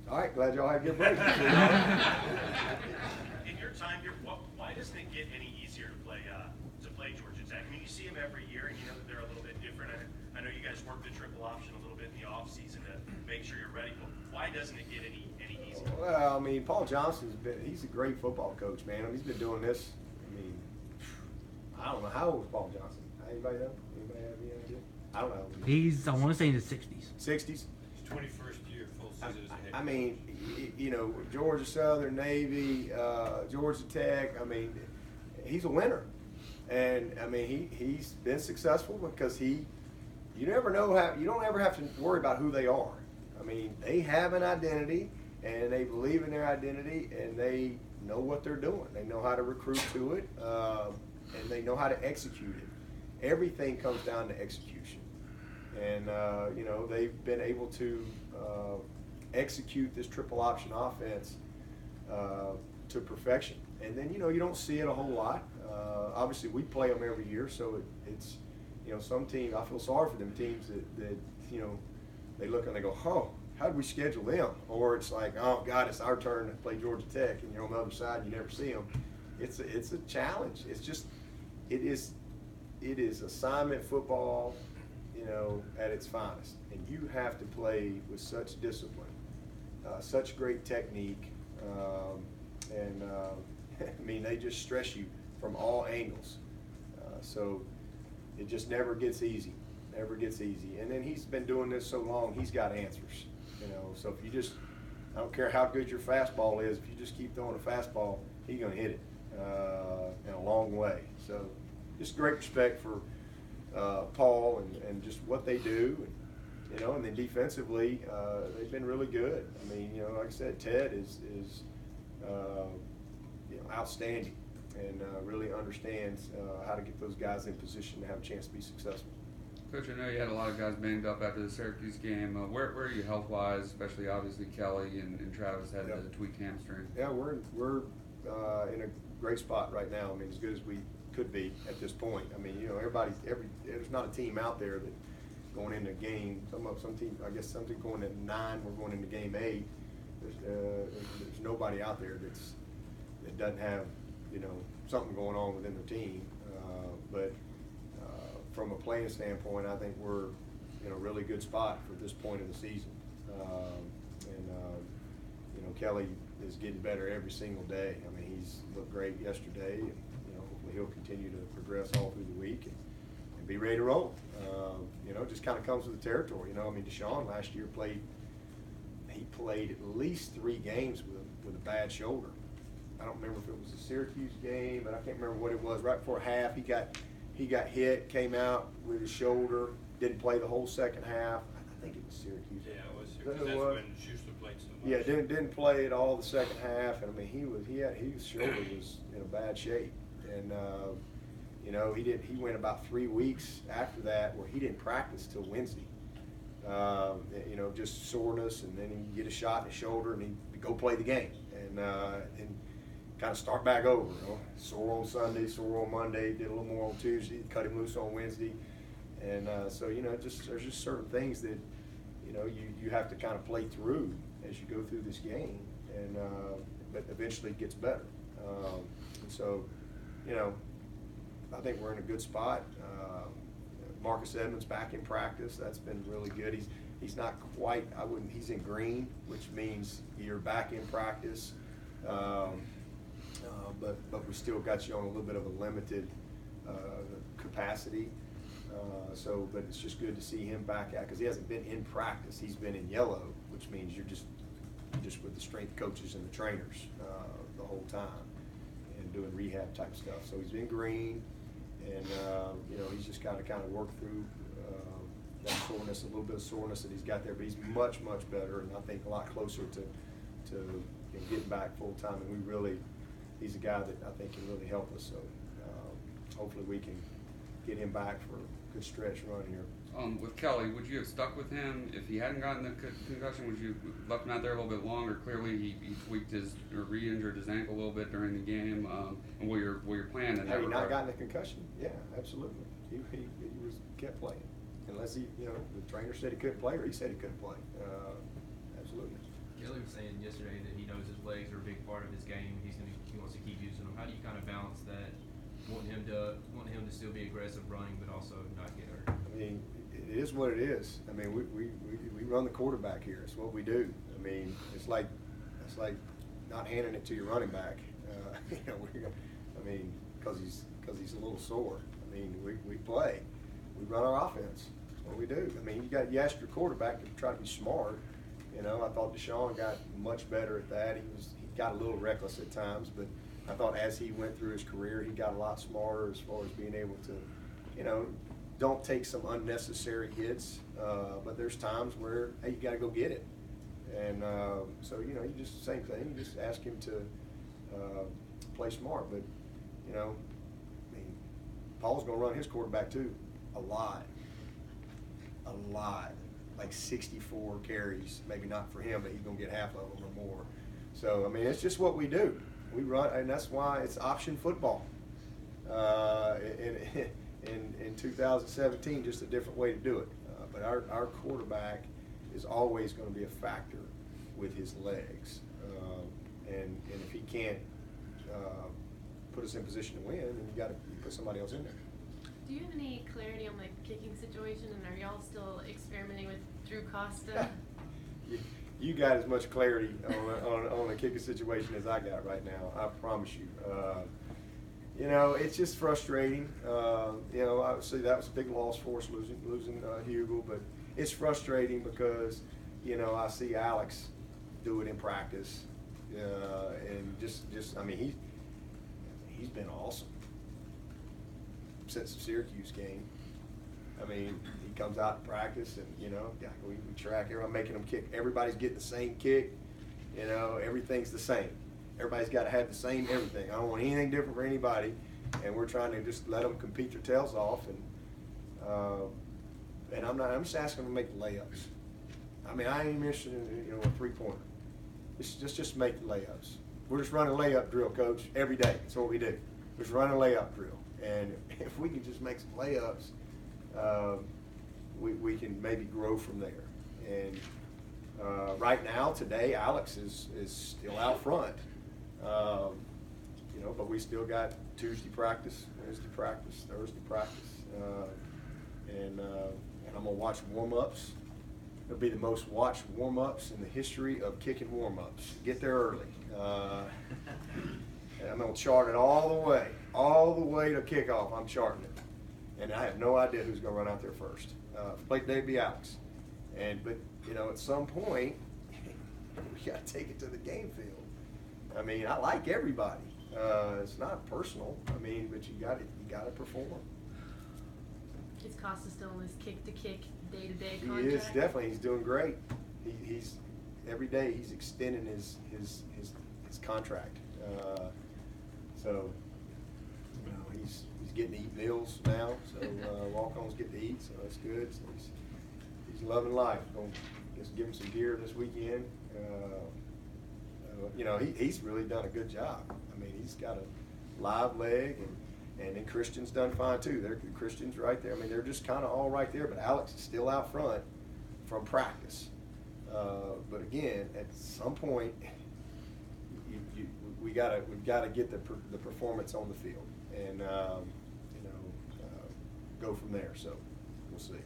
All right, glad y'all had a good break. In your time here, why doesn't it get any easier to play Georgia Tech? I mean, you see them every year, and you know that they're a little bit different. I know you guys work the triple option a little bit in the off season to make sure you're ready. But why doesn't it get any easier? Well, I mean, Paul he's a great football coach, man. I mean, he's been doing this. I mean, I don't know how old is Paul Johnson. Anybody know? Anybody have any idea? I don't know. He's, I want to say in his 60s. 60s? His 21st year, full season as a head coach. I mean, you know, Georgia Southern, Navy, Georgia Tech. I mean, he's a winner, and I mean he's been successful because you never know you don't ever have to worry about who they are. I mean, they have an identity, and they believe in their identity, and they know what they're doing. They know how to recruit to it, and they know how to execute it. Everything comes down to execution, and you know, they've been able to execute this triple option offense to perfection. And then, you know, you don't see it a whole lot. Obviously, we play them every year, so it's, you know, some teams, I feel sorry for them teams that you know, they look and they go, oh, how did we schedule them? Or it's like, oh, God, it's our turn to play Georgia Tech, and you're on the other side, you never see them. It's a challenge. It's just, it is assignment football, you know, at its finest. And you have to play with such discipline, such great technique, and I mean, they just stress you from all angles. So it just never gets easy, never gets easy. And then he's been doing this so long, he's got answers, you know. So if you just, I don't care how good your fastball is, if you just keep throwing a fastball, he's going to hit it in a long way. So just great respect for Paul and just what they do, and, you know, and then defensively, they've been really good. I mean, you know, like I said, Ted is you know, outstanding, and really understands how to get those guys in position to have a chance to be successful. Coach, I know you had a lot of guys banged up after the Syracuse game. Where are you health-wise, especially obviously Kelly and Travis had the tweaked hamstring? Yeah, we're in a great spot right now. I mean, as good as we could be at this point. I mean, you know, there's not a team out there that going into game. Some team, I guess, some team going at 9. We're going into game 8. There's nobody out there that doesn't have, you know, something going on within their team. But from a playing standpoint, I think we're in a really good spot for this point of the season. And you know, Kelly is getting better every single day. I mean, he's looked great yesterday, and you know, hopefully he'll continue to progress all through the week and be ready to roll. You know, it just kind of comes with the territory. You know, I mean, Deshaun last year played at least 3 games with a bad shoulder. I don't remember if it was a Syracuse game, but I can't remember what it was. Right before half, he got hit, came out with his shoulder, didn't play the whole second half. I think it was Syracuse. Yeah, it was Syracuse. That's when Schuster played so much. Yeah, didn't play at all the second half, and I mean, his shoulder was in a bad shape, and you know, he went about 3 weeks after that where he didn't practice till Wednesday. You know, just soreness, and then he'd get a shot in his shoulder, and he'd go play the game, and kind of start back over. You know, sore on Sunday, sore on Monday, did a little more on Tuesday, cut him loose on Wednesday, and so, you know, there's just certain things that, you know, you have to kind of play through as you go through this game, and but eventually it gets better. And so, you know, I think we're in a good spot. Marcus Edmonds back in practice. That's been really good. He's not quite, he's in green, which means you're back in practice. But we still got you on a little bit of a limited capacity. But it's just good to see him back out, because he hasn't been in practice. He's been in yellow, which means you're just with the strength coaches and the trainers the whole time and doing rehab type stuff. So he's in green, and you know, he's just got to kind of work through that soreness, a little bit of soreness that he's got there. But he's much better, and I think a lot closer to you know, getting back full time. And he's a guy that I think can really help us. So hopefully we can get him back for a good stretch run here. With Kelly, would you have stuck with him if he hadn't gotten the concussion? Would you left him out there a little bit longer? Clearly, he tweaked or re-injured his ankle a little bit during the game. And what your plan? Have he not gotten a concussion? Yeah, absolutely. He kept playing, unless he, you know, the trainer said he couldn't play, or he said he couldn't play. Absolutely. Kelly was saying yesterday that he knows his legs are a big part of his game. He wants to keep using them. How do you kind of balance that, wanting him to still be aggressive running, but also not get hurt? I mean, it is what it is. I mean, we run the quarterback here. It's what we do. I mean, it's like not handing it to your running back. You know, because he's a little sore. I mean, we play. We run our offense. That's what we do. I mean, you ask your quarterback to try to be smart. You know, I thought Deshaun got much better at that. He got a little reckless at times, but I thought as he went through his career, he got a lot smarter as far as being able to, you know, don't take some unnecessary hits. But there's times where, hey, you got to go get it. And so, you know, you just same thing. You just ask him to play smart. But, you know, I mean, Paul's going to run his quarterback too, a lot, like 64 carries. Maybe not for him, but he's going to get half of them or more. So, I mean, it's just what we do. We run, and that's why it's option football. In 2017, just a different way to do it. But our quarterback is always going to be a factor with his legs. And if he can't put us in position to win, then you got to put somebody else in there. Do you have any clarity on the kicking situation, and are y'all still experimenting with Drew Costa? You got as much clarity on the kicking situation as I got right now. I promise you. You know, it's just frustrating. You know, obviously that was a big loss for us losing Hugel, but it's frustrating because, you know, I see Alex do it in practice, and just I mean, he's been awesome since the Syracuse game. I mean, he comes out in practice, and you know, we track everyone, making them kick. Everybody's getting the same kick. You know, everything's the same. Everybody's got to have the same everything. I don't want anything different for anybody, and we're trying to just let them compete their tails off. And I'm just asking them to make layups. I mean, I ain't interested in, you know, a 3-pointer. Just make the layups. We're just running a layup drill, Coach, every day. That's what we do. We're just running a layup drill, and if we can just make some layups, we can maybe grow from there. And right now, today, Alex is still out front. You know, but we still got Tuesday practice, Wednesday practice, Thursday practice, and I'm gonna watch warm-ups. It'll be the most watched warm-ups in the history of kicking warm-ups. Get there early. And I'm gonna chart it all the way to kickoff. I'm charting it, and I have no idea who's gonna run out there first. Play today be Alex, but you know, at some point we gotta take it to the game field. I mean, I like everybody. It's not personal. I mean, but you got to perform. Is Costa still in this kick-to-kick, day-to-day contract? He is definitely. He's doing great. He's every day he's extending his contract. So you know, he's getting to eat meals now. So walk-ons get to eat. So that's good. So he's loving life. Going to give him some gear this weekend. You know, he's really done a good job. I mean, he's got a live leg, and then Christian's done fine too. Christian's right there. I mean, they're just kind of all right there, but Alex is still out front from practice. But again, at some point, we've got to get the performance on the field, and you know, go from there. So we'll see.